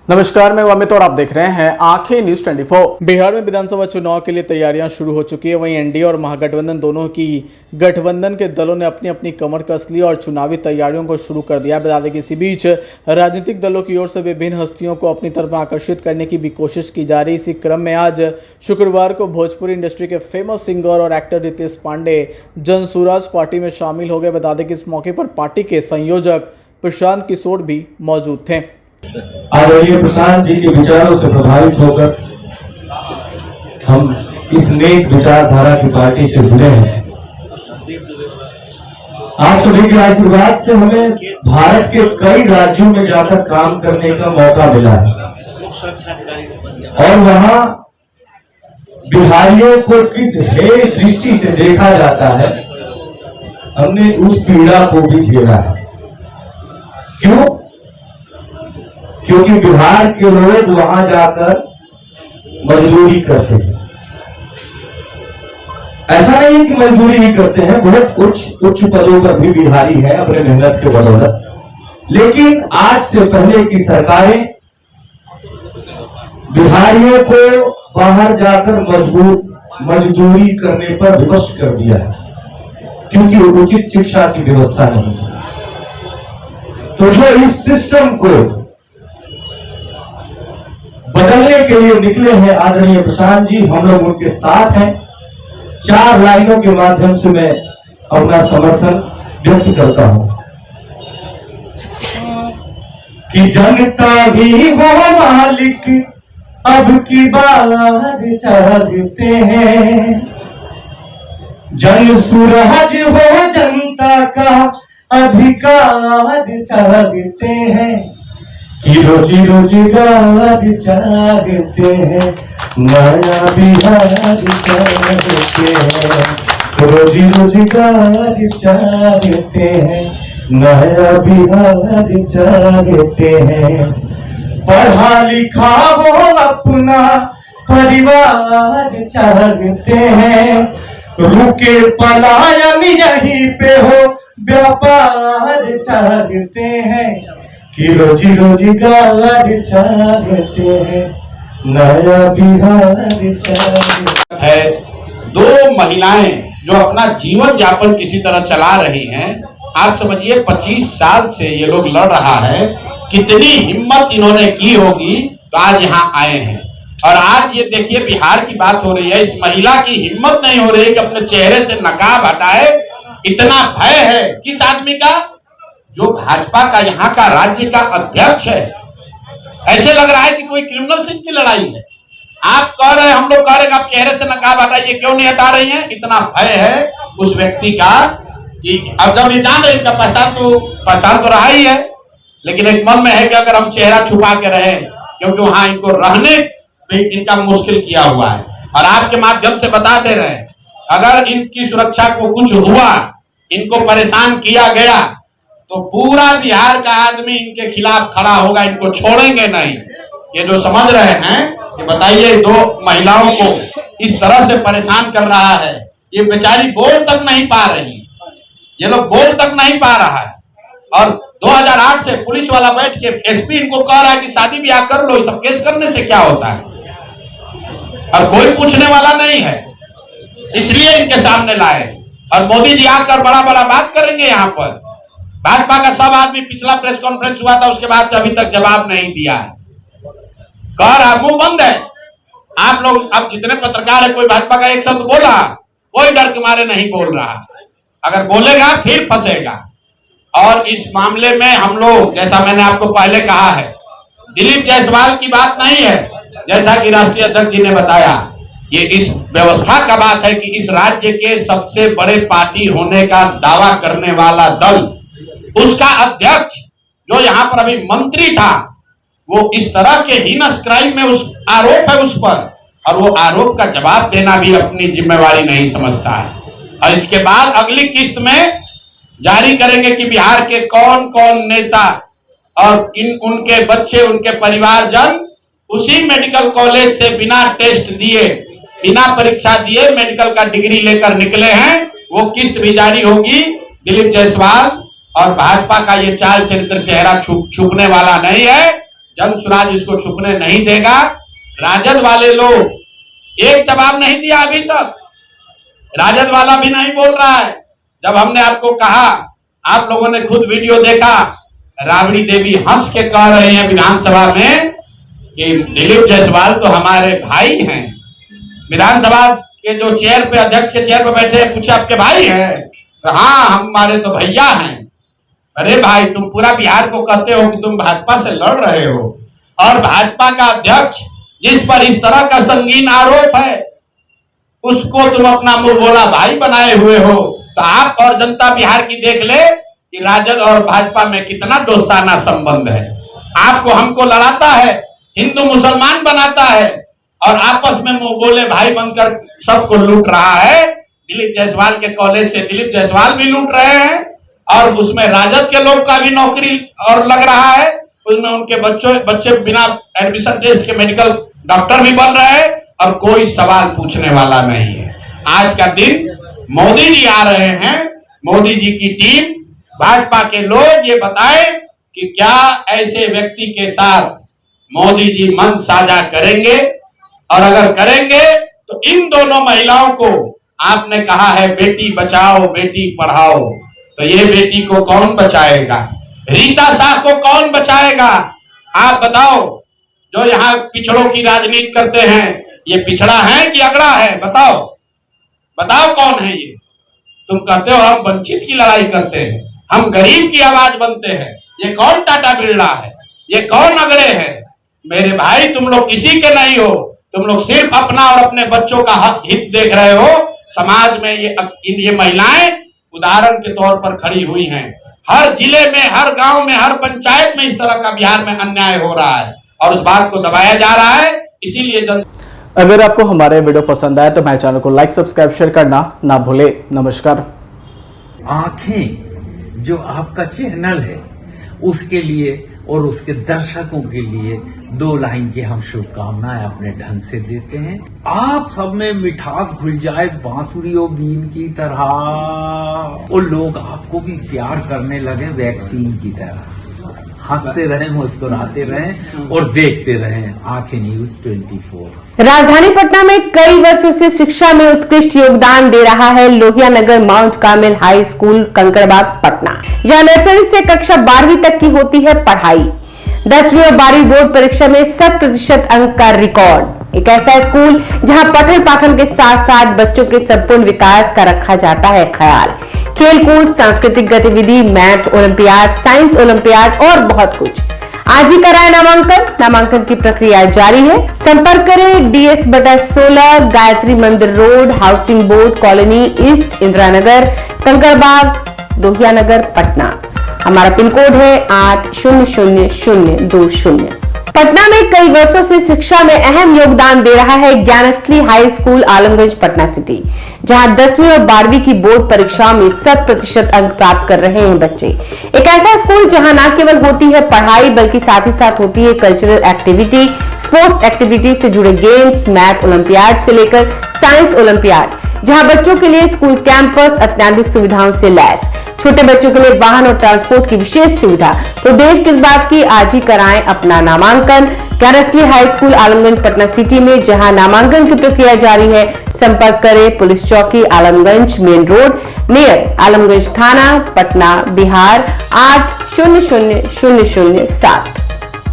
नमस्कार, मैं अमित और आप देख रहे हैं आंखें न्यूज 24। बिहार में विधानसभा चुनाव के लिए तैयारियां शुरू हो चुकी है। वहीं एनडीए और महागठबंधन दोनों की गठबंधन के दलों ने अपनी अपनी कमर कस ली और चुनावी तैयारियों को शुरू कर दिया। बता दें कि इसी बीच राजनीतिक दलों की ओर से विभिन्न हस्तियों को अपनी तरफ आकर्षित करने की भी कोशिश की जा रही। इसी क्रम में आज शुक्रवार को भोजपुरी इंडस्ट्री के फेमस सिंगर और एक्टर रितेश पांडे जनसुराज पार्टी में शामिल हो गए। बता दें कि इस मौके पर पार्टी के संयोजक प्रशांत किशोर भी मौजूद थे। आदरणीय प्रशांत जी के विचारों से प्रभावित होकर हम इस नेक विचारधारा की पार्टी से जुड़े हैं। आप सभी के आशीर्वाद से हमें भारत के कई राज्यों में जाकर काम करने का मौका मिला है और वहां बिहारियों को किस हेय दृष्टि से देखा जाता है, हमने उस पीड़ा को भी झेला है। क्यों? क्योंकि बिहार के लोग वहां जाकर मजदूरी करते हैं। ऐसा नहीं है कि मजदूरी ही करते हैं, बहुत उच्च पदों पर भी बिहारी है अपने मेहनत के बदौलत। लेकिन आज से पहले की सरकारें बिहारियों को बाहर जाकर मजदूरी करने पर विवश कर दिया है, क्योंकि उचित शिक्षा की व्यवस्था नहीं है। तो जो इस सिस्टम को बदलने के लिए निकले हैं आदरणीय प्रशांत जी, हम लोग उनके साथ हैं। 4 लाइनों के माध्यम से मैं अपना समर्थन व्यक्त करता हूं कि जनता भी हो मालिक, अब की बात चाहते हैं। जन सुराज हो जनता का अधिकार चाहते हैं कि रोजी रोजगार चाहते हैं, नया बिहार चाहते हैं। रोजी रोजगार चाहते हैं, नया बिहार चाहते हैं। पढ़ा लिखा वो अपना परिवार चाहते हैं, रुके पलायन यहीं पे हो व्यापार चाहते हैं कि रोजी रोजगार चाहते हैं, नया बिहार चाहते है। 2 महिलाएं जो अपना जीवन यापन किसी तरह चला रही हैं, आप समझिए 25 साल से ये लोग लड़ रहा है। कितनी हिम्मत इन्होंने की होगी तो आज यहाँ आए हैं। और आज ये देखिए बिहार की बात हो रही है, इस महिला की हिम्मत नहीं हो रही कि अपने चेहरे से नकाब हटाए। इतना भय है किस आदमी का, जो भाजपा का यहाँ का राज्य का अध्यक्ष है। ऐसे लग रहा है कि कोई क्रिमिनल सिंह की लड़ाई है। आप कह रहे हैं, हम लोग कह रहे हैं आप चेहरे से नकाब हटाइए, क्यों नहीं हटा रही हैं? इतना भय है उस व्यक्ति का कि अब जब ये जान रहे इनका पहचान तो रहा ही है, लेकिन एक मन में है कि अगर हम चेहरा छुपा के रहे, क्योंकि वहां इनको रहने में इनका मुश्किल किया हुआ है। और आपके माध्यम से बता दे रहे हैं, अगर इनकी सुरक्षा को कुछ हुआ, इनको परेशान किया गया, तो पूरा बिहार का आदमी इनके खिलाफ खड़ा होगा, इनको छोड़ेंगे नहीं। ये जो समझ रहे हैं कि बताइए 2 महिलाओं को इस तरह से परेशान कर रहा है, ये बेचारी बोल तक नहीं पा रही, ये लोग बोल तक नहीं पा रहा है। और 2008 से पुलिस वाला बैठ के एसपी इनको कह रहा है कि शादी ब्याह कर लो, सब केस करने से क्या होता है, और कोई पूछने वाला नहीं है, इसलिए इनके सामने लाए। और मोदी जी आकर बड़ा बड़ा बात करेंगे यहाँ पर। भाजपा का सब आदमी, पिछला प्रेस कॉन्फ्रेंस हुआ था उसके बाद से अभी तक जवाब नहीं दिया है, कह रहा मुंह बंद है। आप लोग अब जितने पत्रकार है, कोई भाजपा का एक शब्द बोला, कोई डर के मारे नहीं बोल रहा, अगर बोलेगा फिर फंसेगा। और इस मामले में हम लोग, जैसा मैंने आपको पहले कहा है, दिलीप जायसवाल की बात नहीं है, जैसा कि राष्ट्रीय अध्यक्ष जी ने बताया, ये इस व्यवस्था का बात है कि इस राज्य के सबसे बड़े पार्टी होने का दावा करने वाला दल, उसका अध्यक्ष जो यहाँ पर अभी मंत्री था, वो इस तरह के हीनस क्राइम में उस आरोप है उस पर, और वो आरोप का जवाब देना भी अपनी जिम्मेवारी नहीं समझता है। और इसके बाद अगली किस्त में जारी करेंगे कि बिहार के कौन कौन नेता और उनके बच्चे, उनके परिवारजन उसी मेडिकल कॉलेज से बिना टेस्ट दिए, बिना परीक्षा दिए मेडिकल का डिग्री लेकर निकले हैं, वो किस्त भी जारी होगी। दिलीप जायसवाल और भाजपा का ये चाल चरित्र चेहरा छुपने वाला नहीं है। जन सुराज इसको छुपने नहीं देगा। राजद वाले लोग एक जवाब नहीं दिया अभी तक, राजद वाला भी नहीं बोल रहा है। जब हमने आपको कहा, आप लोगों ने खुद वीडियो देखा, राबड़ी देवी हंस के कह रहे हैं विधानसभा में कि दिलीप जायसवाल तो हमारे भाई हैं। विधानसभा के जो चेयर पे, अध्यक्ष के चेयर पे बैठे हैं, पूछे आपके भाई हैं? तो हाँ, हमारे तो भैया हैं। अरे भाई, तुम पूरा बिहार को कहते हो कि तुम भाजपा से लड़ रहे हो, और भाजपा का अध्यक्ष जिस पर इस तरह का संगीन आरोप है, उसको तुम अपना मुंह बोला भाई बनाए हुए हो। तो आप और जनता बिहार की देख ले कि राजद और भाजपा में कितना दोस्ताना संबंध है। आपको हमको लड़ाता है, हिंदू मुसलमान बनाता है, और आपस में मुंह बोले भाई बनकर सबको लूट रहा है। दिलीप जायसवाल के कॉलेज से दिलीप जायसवाल भी लूट रहे हैं, और उसमें राजद के लोग का भी नौकरी और लग रहा है, उसमें उनके बच्चे बिना एडमिशन टेस्ट के मेडिकल डॉक्टर भी बन रहे हैं, और कोई सवाल पूछने वाला नहीं है। आज का दिन मोदी जी आ रहे हैं, मोदी जी की टीम, भाजपा के लोग ये बताएं कि क्या ऐसे व्यक्ति के साथ मोदी जी मन साझा करेंगे, और अगर करेंगे तो इन दोनों महिलाओं को आपने कहा है बेटी बचाओ बेटी पढ़ाओ, तो ये बेटी को कौन बचाएगा? रीता शाह को कौन बचाएगा? आप बताओ, जो यहाँ पिछड़ों की राजनीति करते हैं, ये पिछड़ा है कि अगड़ा है? बताओ बताओ कौन है ये? तुम कहते हो हम वंचित की लड़ाई करते हैं, हम गरीब की आवाज बनते हैं। ये कौन टाटा बिरला है? ये कौन अगड़े हैं? मेरे भाई, तुम लोग किसी के नहीं हो, तुम लोग सिर्फ अपना और अपने बच्चों का हित देख रहे हो। समाज में ये महिलाएं उदाहरण के तौर पर खड़ी हुई हैं। हर जिले में, हर गांव में, हर पंचायत में इस तरह का बिहार में अन्याय हो रहा है, और उस बात को दबाया जा रहा है। इसीलिए अगर आपको हमारे वीडियो पसंद आए तो हमारे चैनल को लाइक सब्सक्राइब शेयर करना ना भूले। नमस्कार। आंखें जो आपका चैनल है उसके लिए और उसके दर्शकों के लिए 2 लाइन की हम शुभकामनाएं अपने ढंग से देते हैं। आप सब में मिठास घुल जाए बांसुरी और बीन की तरह, और लोग आपको भी प्यार करने लगे वैक्सीन की तरह। हंसते रहें, मुस्कुराते रहें और देखते रहें आंखें न्यूज 24। राजधानी पटना में कई वर्षों से शिक्षा में उत्कृष्ट योगदान दे रहा है Lohia Nagar Mount Carmel High School Kankarbagh Patna, जहां नर्सरी से कक्षा 12वीं तक की होती है पढ़ाई। 10वीं और 12वीं बोर्ड परीक्षा में 100% अंक का रिकॉर्ड। एक ऐसा स्कूल जहां पठन पाठन के साथ साथ बच्चों के संपूर्ण विकास का रखा जाता है ख्याल। खेलकूद, सांस्कृतिक गतिविधि, मैथ ओलंपियाड, साइंस ओलंपियाड और बहुत कुछ। आज ही कराए नामांकन की प्रक्रिया जारी है। संपर्क करें DS/16 Gayatri Mandir road, housing board colony east, Indira Nagar, Kankarbagh, Lohia Nagar, Patna. हमारा पिन कोड है 800020। पटना में कई वर्षों से शिक्षा में अहम योगदान दे रहा है Gyansthali high school Alamganj Patna city, जहां 10वीं और 12वीं की बोर्ड परीक्षाओं में 100% अंक प्राप्त कर रहे हैं बच्चे। एक ऐसा स्कूल जहां न केवल होती है पढ़ाई बल्कि साथ ही साथ होती है कल्चरल एक्टिविटी, स्पोर्ट्स एक्टिविटी से जुड़े गेम्स, मैथ ओलंपियाड से लेकर साइंस ओलंपियाड, जहां बच्चों के लिए स्कूल कैंपस अत्याधुनिक सुविधाओं से लैस, छोटे बच्चों के लिए वाहन और ट्रांसपोर्ट की विशेष सुविधा। तो देर किस बात की, आज ही कराएं अपना नामांकन Gyansthali high school Alamganj Patna city में, जहां नामांकन की प्रक्रिया जारी है। संपर्क करें पुलिस चौकी Alamganj main road near Alamganj थाना, पटना, बिहार 800007।